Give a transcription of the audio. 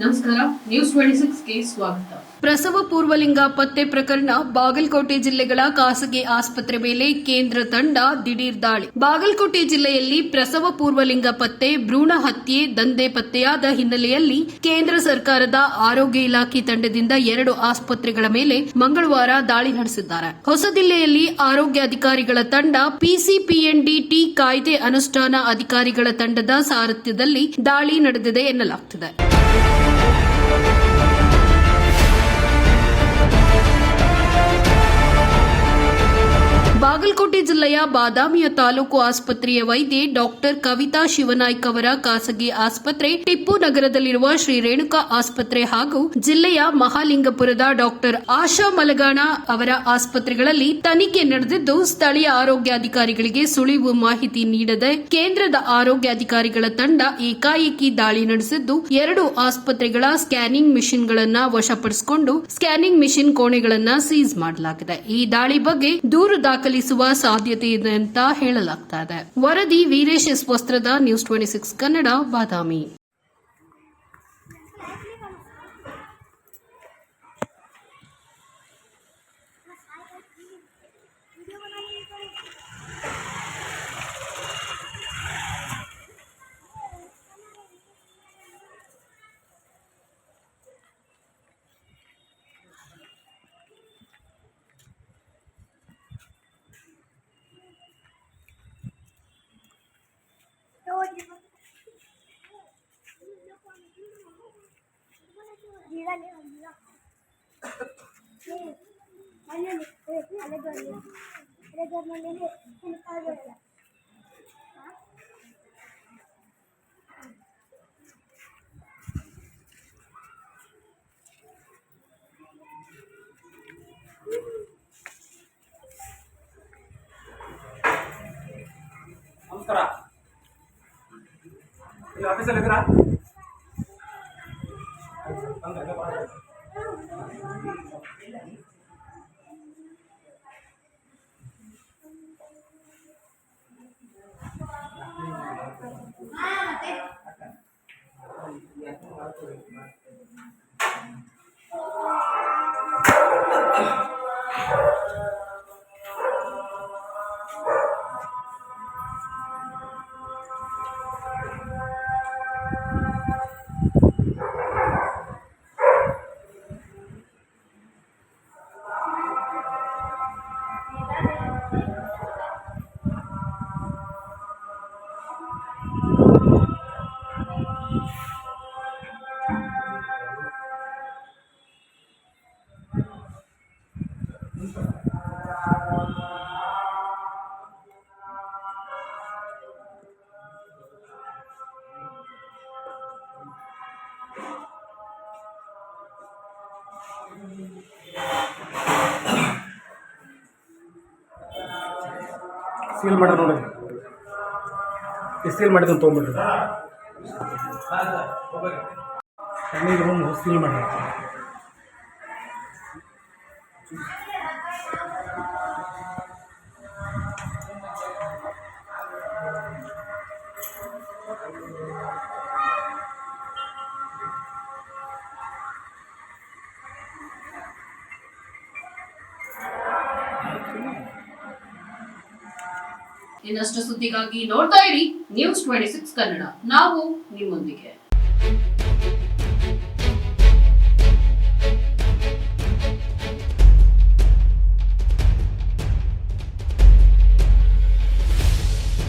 ನಮಸ್ಕಾರ, ನ್ಯೂಸ್ 26ಗೆ ಸ್ವಾಗತ. ಪ್ರಸವ ಪೂರ್ವಲಿಂಗ ಪತ್ತೆ ಪ್ರಕರಣ ಬಾಗಲಕೋಟೆ ಜಿಲ್ಲೆಗಳ ಖಾಸಗಿ ಆಸ್ಪತ್ರೆ ಮೇಲೆ ಕೇಂದ್ರ ತಂಡ ದಿಢೀರ್ ದಾಳಿ. ಬಾಗಲಕೋಟೆ ಜಿಲ್ಲೆಯಲ್ಲಿ ಪ್ರಸವ ಪೂರ್ವಲಿಂಗ ಪತ್ತೆ, ಭ್ರೂಣ ಹತ್ಯೆ ದಂಧೆ ಪತ್ತೆಯಾದ ಹಿನ್ನೆಲೆಯಲ್ಲಿ ಕೇಂದ್ರ ಸರ್ಕಾರದ ಆರೋಗ್ಯ ಇಲಾಖೆ ತಂಡದಿಂದ 2 ಆಸ್ಪತ್ರೆಗಳ ಮೇಲೆ ಮಂಗಳವಾರ ದಾಳಿ ನಡೆಸಿದ್ದಾರೆ. ಹೊಸದಿಲ್ಲಿಯಲ್ಲಿ ಆರೋಗ್ಯ ಅಧಿಕಾರಿಗಳ ತಂಡ ಪಿಸಿಪಿಎನ್ಡಿಟಿ ಕಾಯ್ದೆ ಅನುಷ್ಠಾನ ಅಧಿಕಾರಿಗಳ ತಂಡದ ಸಾರಥ್ಯದಲ್ಲಿ ದಾಳಿ ನಡೆದಿದೆ ಎನ್ನಲಾಗುತ್ತಿದೆ. ಬಾಗಲಕೋಟೆ ಜಿಲ್ಲೆಯ ಬಾದಾಮಿಯ ತಾಲೂಕು ಆಸ್ಪತ್ರೆಯ ವೈದ್ಯೆ ಡಾಕ್ಟರ್ ಕವಿತಾ ಶಿವನಾಯ್ಕ್ ಅವರ ಖಾಸಗಿ ಆಸ್ಪತ್ರೆ, ಟಿಪ್ಪು ನಗರದಲ್ಲಿರುವ ಶ್ರೀ ರೇಣುಕಾ ಆಸ್ಪತ್ರೆ ಹಾಗೂ ಜಿಲ್ಲೆಯ ಮಹಾಲಿಂಗಪುರದ ಡಾಕ್ಟರ್ ಆಶಾ ಮಲಗಾಣ ಅವರ ಆಸ್ಪತ್ರೆಗಳಲ್ಲಿ ತನಿಖೆ ನಡೆದಿದ್ದು, ಸ್ಥಳೀಯ ಆರೋಗ್ಯಾಧಿಕಾರಿಗಳಿಗೆ ಸುಳಿವು ಮಾಹಿತಿ ನೀಡದೆ ಕೇಂದ್ರದ ಆರೋಗ್ಯಾಧಿಕಾರಿಗಳ ತಂಡ ಏಕಾಏಕಿ ದಾಳಿ ನಡೆಸಿದ್ದು, 2 ಆಸ್ಪತ್ರೆಗಳ ಸ್ಕ್ಯಾನಿಂಗ್ ಮಿಷಿನ್ಗಳನ್ನು ವಶಪಡಿಸಿಕೊಂಡು ಸ್ಕ್ಯಾನಿಂಗ್ ಮಿಷಿನ್ ಕೋಣೆಗಳನ್ನು ಸೀಸ್ ಮಾಡಲಾಗಿದೆ. ಈ ದಾಳಿ ಬಗ್ಗೆ ದೂರು ದಾಖಲಿಸುವ ಸಾಧ್ಯತೆ ಇದೆ ಅಂತ ಹೇಳಲಾಗ್ತಾ ಇದೆ. ವರದಿ ವೀರೇಶ್ ಎಸ್ ವಸ್ತ್ರದ, ನ್ಯೂಸ್ 26 ಕನ್ನಡ, ಬಾದಾಮಿ. ನಮಸ್ಕಾರ. ಈ ಆಫೀಸಲ್ಲಿ ಇದ್ದೀರಾ? ಸೀಲ್ ಮಾಡ್ರಿ ನೋಡಿ, ಸೀಲ್ ಮಾಡಿದ ತೊಗೊಂಡ್ಬಿಡ್ರಿ. ಕಣ್ಣಿಗೆ ರೂಮ್ ಸೀಲ್ ಮಾಡ್ರಿ. ಇನ್ನಷ್ಟು ಸುದ್ದಿಗಾಗಿ ನೋಡ್ತಾ ಇರಿ ನ್ಯೂಸ್ 26 ಕನ್ನಡ. ನಾವು ನಿಮ್ಮೊಂದಿಗೆ.